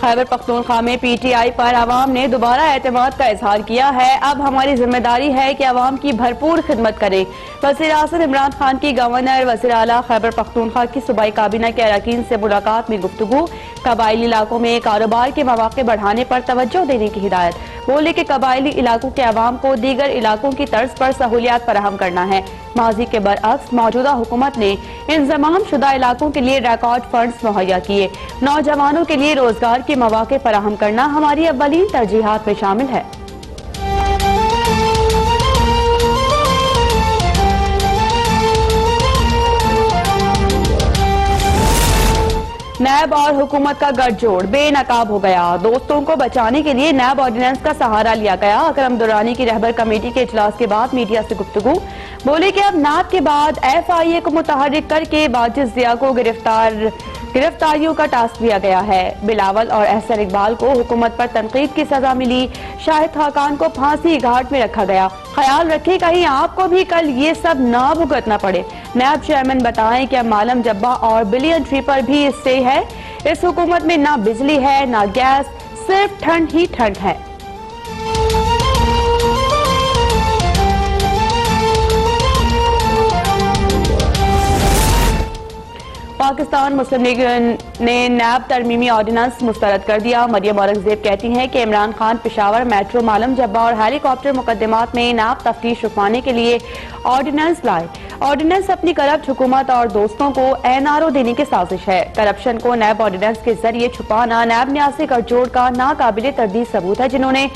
خیبر پختونخوا میں P T I پر عوام نے دوبارہ اعتماد کا اظہار کیا ہے۔ اب ہماری ذمہ داری ہے کہ عوام کی بھرپور خدمت کریں۔ وزیر اعظم عمران خان کی گورنر وزیر اعلیٰ خیبر پختونخوا کی صوبائی کابینہ کے اراکین سے ملاقات میں گفتگو۔ قبائلی علاقوں میں کاروبار کے مواقع بڑھانے پر توجہ دینے کی ہدایت۔ بولے کہ قبائلی علاقوں کے عوام کو دیگر علاقوں کی طرز پر سہولیات فراہم کرنا ہے۔ ماضی کے برعکس موجودہ حکومت نے انضمام شدہ علاقوں کے لیے ریکارڈ فنڈز مہیا کیے۔ نوجوانوں کے لیے روزگار کے مواقع فراہم کرنا ہماری اولین ترجیحات میں شامل ہے۔ نیب اور حکومت کا گٹھ جوڑ بے نقاب ہو گیا۔ دوستوں کو بچانے کے لیے نیب آرڈیننس کا سہارا لیا گیا۔ اکرم درانی کی رہبر کمیٹی کے اجلاس کے بعد میڈیا سے گفتگو۔ بولے کہ اب نیب کے بعد ایف آئی اے کو متحرک کر کے واجد ضیاء کو گرفتاریوں کا ٹاسک دیا گیا ہے۔ بلاول اور احسن اقبال کو حکومت پر تنقید کی سزا ملی۔ شاہد خاقان کو پھانسی گھاٹ میں رکھا گیا۔ خیال رکھیں کہیں آپ کو بھی کل یہ سب نہ بھگتنا پڑے۔ نیب چیئرمین بتائیں کہ اب معلم جبہ اور بلین ٹری پر بھی اسٹے ہے۔ اس حکومت میں نہ بجلی ہے نہ گیس، صرف ٹھنڈ ہی ٹھنڈ ہے۔ پاکستان مسلم لیگ نے نیب ترمیمی آرڈیننس مسترد کر دیا۔ مریم اورنگزیب کہتی ہیں کہ عمران خان پشاور میٹرو معلم جبہ اور ہیلی کاپٹر مقدمات میں نیب تفتیش رکوانے کے لیے آرڈیننس لائے۔ آرڈیننس اپنی کرپٹ حکومت اور دوستوں کو این آر او دینے کی سازش ہے۔ کرپشن کو نیب آرڈیننس کے ذریعے چھپانا نیب نیاسی گٹھ جوڑ کا ناقابل تردید ثبوت ہے۔ جنہوں نے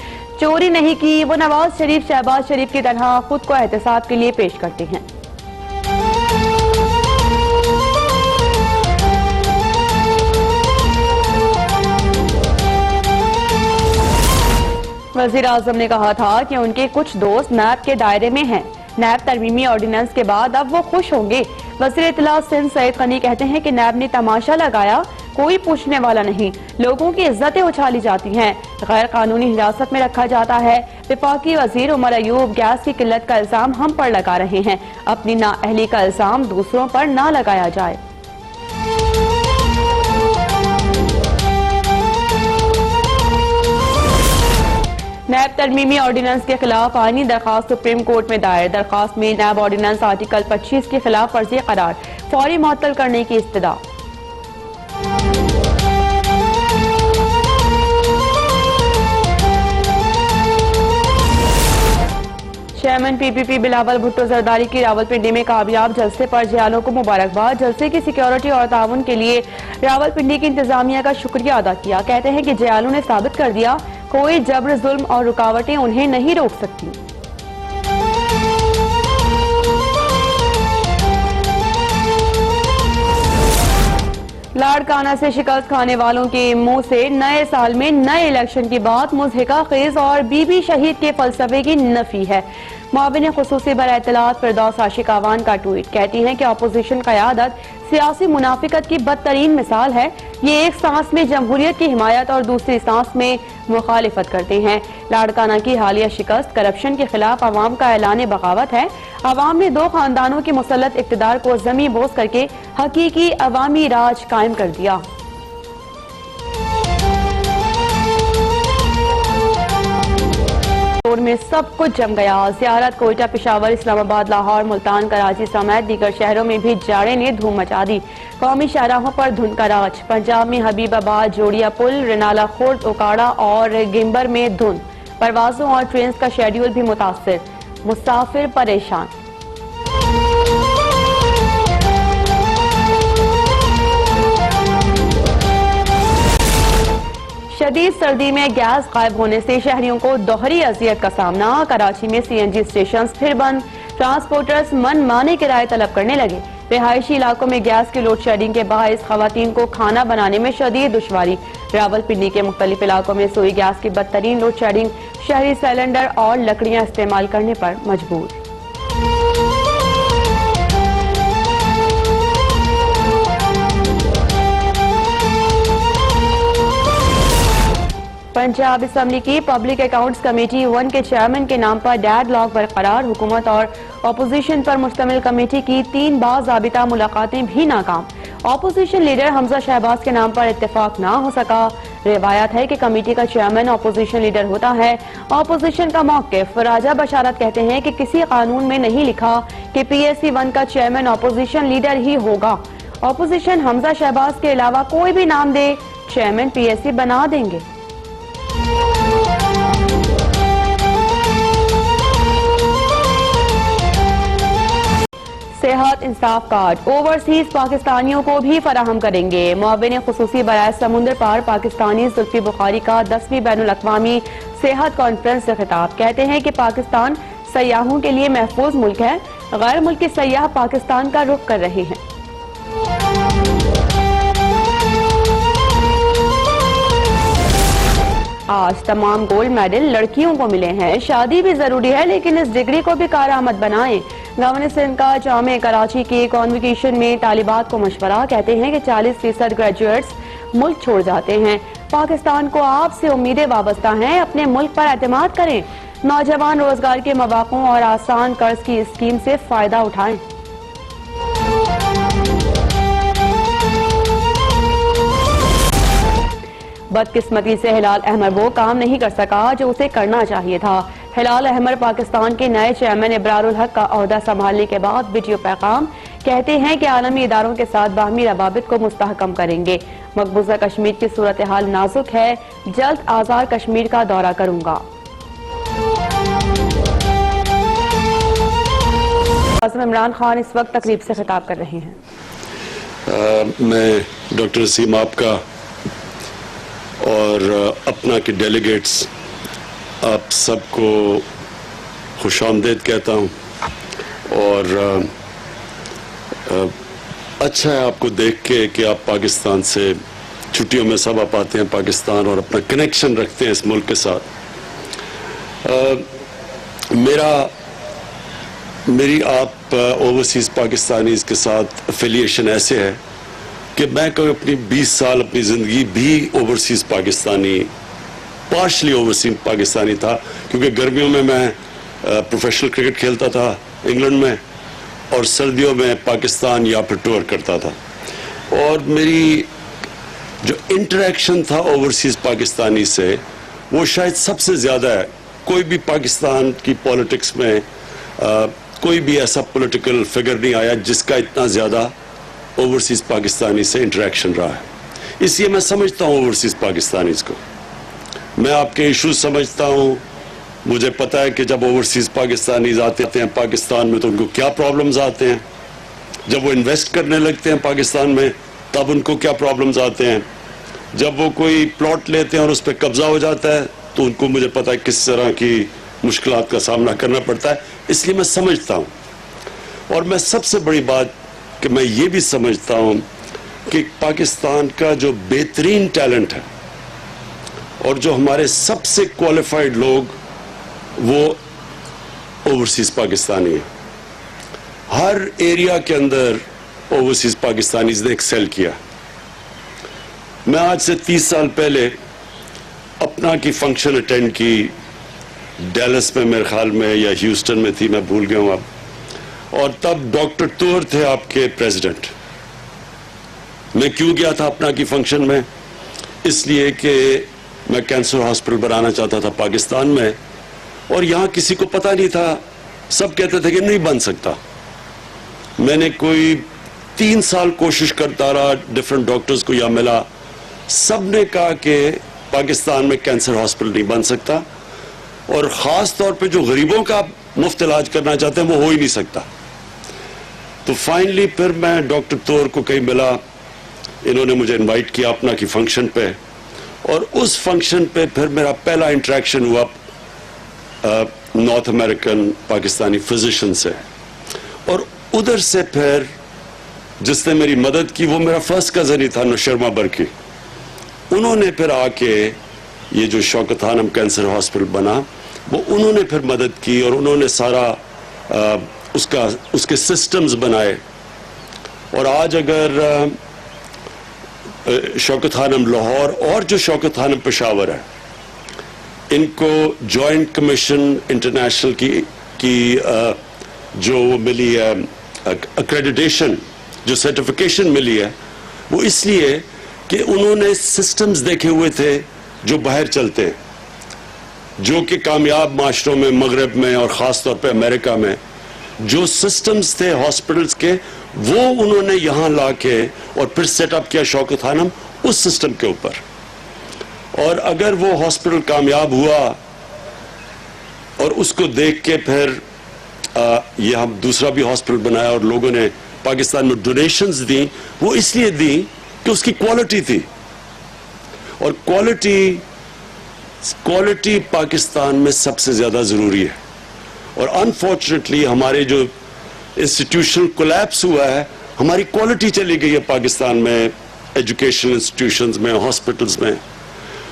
چوری نہیں کی وہ نواز شریف شہباز شریف کی طرح خود کو احتساب کے لیے پیش کرتے ہیں۔ وزیر اعظم نے کہا تھا کہ ان کے کچھ دوست نیب کے دائرے میں ہیں۔ نیب ترمیمی آرڈیننس کے بعد اب وہ خوش ہوں گے۔ وزیر اطلاع سندھ سعید غنی کہتے ہیں کہ نیب نے تماشا لگایا، کوئی پوچھنے والا نہیں۔ لوگوں کی عزتیں اچھالی جاتی ہیں، غیر قانونی حراست میں رکھا جاتا ہے۔ وفاقی وزیر عمر ایوب گیس کی قلت کا الزام ہم پر لگا رہے ہیں، اپنی نااہلی کا الزام دوسروں پر نہ لگایا جائے۔ نیب ترمیمی آرڈیننس کے خلاف آئینی درخواست سپریم کورٹ میں دائر۔ درخواست میں نیب آرڈیننس آرٹیکل 25 کی خلاف ورزی قرار، فوری معطل کرنے کی استدعا۔ چیئرمین پی پی پی بلاول بھٹو زرداری کی راولپنڈی میں کامیاب جلسے پر جیالوں کو مبارکباد۔ جلسے کی سیکیورٹی اور تعاون کے لیے راولپنڈی کی انتظامیہ کا شکریہ ادا کیا۔ کہتے ہیں کہ جیالوں نے ثابت کر دیا کوئی جبر، ظلم اور رکاوٹیں انہیں نہیں روک سکتی۔ لاڑکانہ سے شکست کھانے والوں کے منہ سے نئے سال میں نئے الیکشن کی بات مضحکہ خیز اور بی بی شہید کے فلسفے کی نفی ہے۔ معاون خصوصی برائے اطلاعات فردوس عاشق آوان کا ٹویٹ۔ کہتی ہیں کہ اپوزیشن قیادت سیاسی منافقت کی بدترین مثال ہے۔ یہ ایک سانس میں جمہوریت کی حمایت اور دوسری سانس میں مخالفت کرتے ہیں۔ لاڑکانہ کی حالیہ شکست کرپشن کے خلاف عوام کا اعلان بغاوت ہے۔ عوام نے دو خاندانوں کے مسلط اقتدار کو زمیں بوس کر کے حقیقی عوامی راج قائم کر دیا۔ میں سب کچھ جم گیا۔ زیارت کوئٹہ، پشاور، اسلام آباد، لاہور، ملتان، کراچی سمیت دیگر شہروں میں بھی جاڑے نے دھوم مچا دی۔ قومی شاہراہوں پر دھند کا راج۔ پنجاب میں حبیب آباد، جوڑیا پل، رنالہ خورد، اوکاڑا اور گمبر میں دھند۔ پروازوں اور ٹرینز کا شیڈیول بھی متاثر، مسافر پریشان۔ شدید سردی میں گیس غائب ہونے سے شہریوں کو دوہری اذیت کا سامنا۔ کراچی میں سی این جی اسٹیشنز پھر بند، ٹرانسپورٹرز من مانے کرائے طلب کرنے لگے۔ رہائشی علاقوں میں گیس کی لوڈ شیڈنگ کے باعث خواتین کو کھانا بنانے میں شدید دشواری۔ راولپنڈی کے مختلف علاقوں میں سوئی گیس کی بدترین لوڈ شیڈنگ، شہری سلنڈر اور لکڑیاں استعمال کرنے پر مجبور۔ پنجاب اسمبلی کی پبلک اکاؤنٹس کمیٹی 1 کے چیئرمین کے نام پر ڈیڈ لاک برقرار۔ حکومت اور اپوزیشن پر مشتمل کمیٹی کی 3 باضابطہ ملاقاتیں بھی ناکام۔ اپوزیشن لیڈر حمزہ شہباز کے نام پر اتفاق نہ ہو سکا۔ روایت ہے کہ کمیٹی کا چیئرمین اپوزیشن لیڈر ہوتا ہے. اپوزیشن کا موقف. راجہ بشارت کہتے ہیں کہ کسی قانون میں نہیں لکھا کہ PSC-1 کا چیئرمین اپوزیشن لیڈر ہی ہوگا. اپوزیشن حمزہ شہباز کے علاوہ کوئی بھی نام دے چیئرمین PSC بنا دیں گے. صحت انصاف کارڈ اوورسیز پاکستانیوں کو بھی فراہم کریں گے. معاون خصوصی برائے سمندر پار پاکستانی زلفی بخاری کا 10ویں بین الاقوامی صحت کانفرنس سے خطاب. کہتے ہیں کہ پاکستان سیاحوں کے لیے محفوظ ملک ہے. غیر ملکی سیاح پاکستان کا رخ کر رہے ہیں. آج تمام گولڈ میڈل لڑکیوں کو ملے ہیں. شادی بھی ضروری ہے لیکن اس ڈگری کو بھی کارآمد بنائیں. گورنر سندھ کا جامعہ کراچی کے کانوکیشن میں طالبات کو مشورہ. کہتے ہیں کہ 40% گریجویٹس ملک چھوڑ جاتے ہیں. پاکستان کو آپ سے امیدیں وابستہ ہیں. اپنے ملک پر اعتماد کریں. نوجوان روزگار کے مواقع اور آسان قرض کی اسکیم سے فائدہ اٹھائیں. بدقسمتی سے ہلال احمر وہ کام نہیں کر سکا جو اسے کرنا چاہیے تھا. ہلال احمر پاکستان کے نئے چیئرمین ابرار الحق کا عہدہ سنبھالنے کے بعد ویڈیو پیغام. کہتے ہیں کہ عالمی اداروں کے ساتھ باہمی روابط کو مستحکم کریں گے. مقبوضہ کشمیر کی صورتحال نازک ہے. جلد آزار کشمیر کا دورہ کروں گا. اعظم عمران خان اس وقت تقریب سے خطاب کر رہے ہیں. میں ڈاکٹر وسیم آپ کا اور اپنا کے ڈیلیگیٹس آپ سب کو خوش آمدید کہتا ہوں. اور اچھا ہے آپ کو دیکھ کے کہ آپ پاکستان سے چھٹیوں میں سب آپ آتے ہیں پاکستان اور اپنا کنیکشن رکھتے ہیں اس ملک کے ساتھ. میری آپ اوورسیز پاکستانیز کے ساتھ افیلیشن ایسے ہے کہ میں کوئی اپنی 20 سال اپنی زندگی بھی overseas Pakistani partially overseas Pakistani تھا. کیونکہ گرمیوں میں پروفیشنل کرکٹ کھیلتا تھا انگلینڈ میں اور سردیوں میں پاکستان یا پھر ٹور کرتا تھا. اور میری جو انٹریکشن تھا اوورسیز پاکستانی سے وہ شاید سب سے زیادہ ہے. کوئی بھی پاکستان کی پولیٹکس میں کوئی بھی ایسا پولیٹیکل فگر نہیں آیا جس کا اتنا زیادہ اوورسیز پاکستانی سے انٹریکشن رہا ہے. اس لیے میں سمجھتا ہوں اوورسیز پاکستانیز کو. میں آپ کے ایشوز سمجھتا ہوں. مجھے پتا ہے کہ جب اوورسیز پاکستانیز آتے ہیں پاکستان میں تو ان کو کیا پرابلمز آتے ہیں. جب وہ انویسٹ کرنے لگتے ہیں پاکستان میں تب ان کو کیا پرابلمز آتے ہیں. جب وہ کوئی پلاٹ لیتے ہیں اور اس پہ قبضہ ہو جاتا ہے تو ان کو مجھے پتا ہے کس طرح کی مشکلات کا سامنا کرنا پڑتا ہے. اس لیے میں سمجھتا ہوں. اور میں سب سے بڑی بات کہ میں یہ بھی سمجھتا ہوں کہ پاکستان کا جو بہترین ٹیلنٹ ہے اور جو ہمارے سب سے کوالیفائڈ لوگ وہ اوورسیز پاکستانی ہیں. ہر ایریا کے اندر اوورسیز پاکستانیز نے ایکسل کیا. میں آج سے 30 سال پہلے اپنا کی فنکشن اٹینڈ کی ڈیلس میں میرے خیال میں یا ہیوسٹن میں تھی, میں بھول گیا ہوں اب. اور تب ڈاکٹر طور تھے آپ کے پریزیڈنٹ. میں کیوں گیا تھا اپنا کی فنکشن میں؟ اس لیے کہ میں کینسر ہاسپٹل بنانا چاہتا تھا پاکستان میں اور یہاں کسی کو پتہ نہیں تھا. سب کہتے تھے کہ نہیں بن سکتا. میں نے کوئی 3 سال کوشش کرتا رہا, ڈفرنٹ ڈاکٹرز کو یہاں ملا. سب نے کہا کہ پاکستان میں کینسر ہاسپٹل نہیں بن سکتا اور خاص طور پہ جو غریبوں کا مفت علاج کرنا چاہتے ہیں وہ ہو ہی نہیں سکتا. تو فائنلی پھر میں ڈاکٹر طور کو کہیں ملا. انہوں نے مجھے انوائٹ کیا اپنا کی فنکشن پہ اور اس فنکشن پہ پھر میرا پہلا انٹریکشن ہوا نارتھ امریکن پاکستانی فزیشین سے. اور ادھر سے پھر جس نے میری مدد کی وہ میرا فرسٹ کزن ہی تھا نوشرما برکی. انہوں نے پھر آ کے یہ جو شوکت خانم کینسر ہاسپٹل بنا وہ انہوں نے پھر مدد کی اور انہوں نے سارا اس کے سسٹمز بنائے. اور آج اگر شوکت خانم لاہور اور جو شوکت خانم پشاور ہے ان کو جوائنٹ کمیشن انٹرنیشنل کی جو ملی ہے اکریڈیٹیشن جو سرٹیفکیشن ملی ہے وہ اس لیے کہ انہوں نے سسٹمز دیکھے ہوئے تھے جو باہر چلتے ہیں, جو کہ کامیاب معاشروں میں, مغرب میں اور خاص طور پہ امریکہ میں جو سسٹمز تھے ہاسپٹلز کے, وہ انہوں نے یہاں لا کے اور پھر سیٹ اپ کیا شوکت خانم اس سسٹم کے اوپر. اور اگر وہ ہاسپٹل کامیاب ہوا اور اس کو دیکھ کے پھر یہ ہم دوسرا بھی ہاسپٹل بنایا اور لوگوں نے پاکستان میں ڈونیشنز دیں, وہ اس لیے دیں کہ اس کی کوالٹی تھی, اور کوالٹی پاکستان میں سب سے زیادہ ضروری ہے. اور انفارچونیٹلی ہمارے جو انسٹیٹیوشنل کولیپس ہوا ہے, ہماری کوالٹی چلی گئی ہے پاکستان میں ایجوکیشنل انسٹیٹیوشنز میں, ہاسپٹلز میں.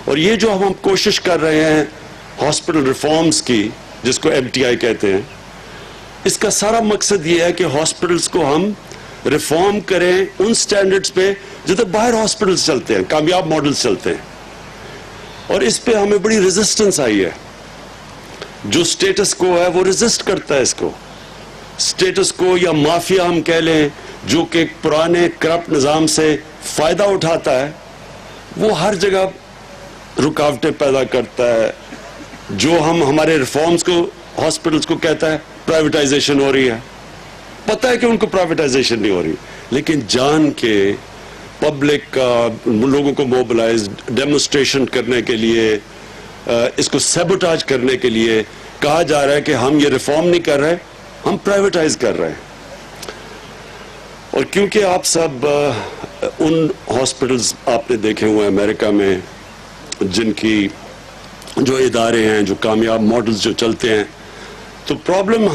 اور یہ جو ہم کوشش کر رہے ہیں ہاسپٹل ریفارمز کی, جس کو MTI کہتے ہیں, اس کا سارا مقصد یہ ہے کہ ہاسپٹلز کو ہم ریفارم کریں ان سٹینڈرڈز پہ جدھر باہر ہاسپٹلز چلتے ہیں, کامیاب ماڈلز چلتے ہیں. اور اس پہ ہمیں بڑی ریزسٹنس آئی ہے. جو سٹیٹس کو ہے وہ ریزسٹ کرتا ہے اس کو. سٹیٹس کو یا مافیا ہم کہہ لیں, جو کہ پرانے کرپٹ نظام سے فائدہ اٹھاتا ہے, وہ ہر جگہ رکاوٹیں پیدا کرتا ہے. جو ہمارے ریفارمز کو ہاسپٹلز کو کہتا ہے پرائیویٹائزیشن ہو رہی ہے, پتہ ہے کہ ان کو پرائیویٹائزیشن نہیں ہو رہی, لیکن جان کے پبلک کا, لوگوں کو موبلائز ڈیمونسٹریشن کرنے کے لیے, اس کو سیبوٹاج کرنے کے لیے کہا جا رہا ہے کہ ہم یہ ریفارم نہیں کر رہے, ہم پرائیویٹائز کر رہے ہیں. اور کیونکہ آپ سب ان ہاسپٹلز آپ نے دیکھے ہوئے ہیں امریکہ میں, جن کی جو ادارے ہیں, جو کامیاب ماڈلز جو چلتے ہیں, تو پرابلم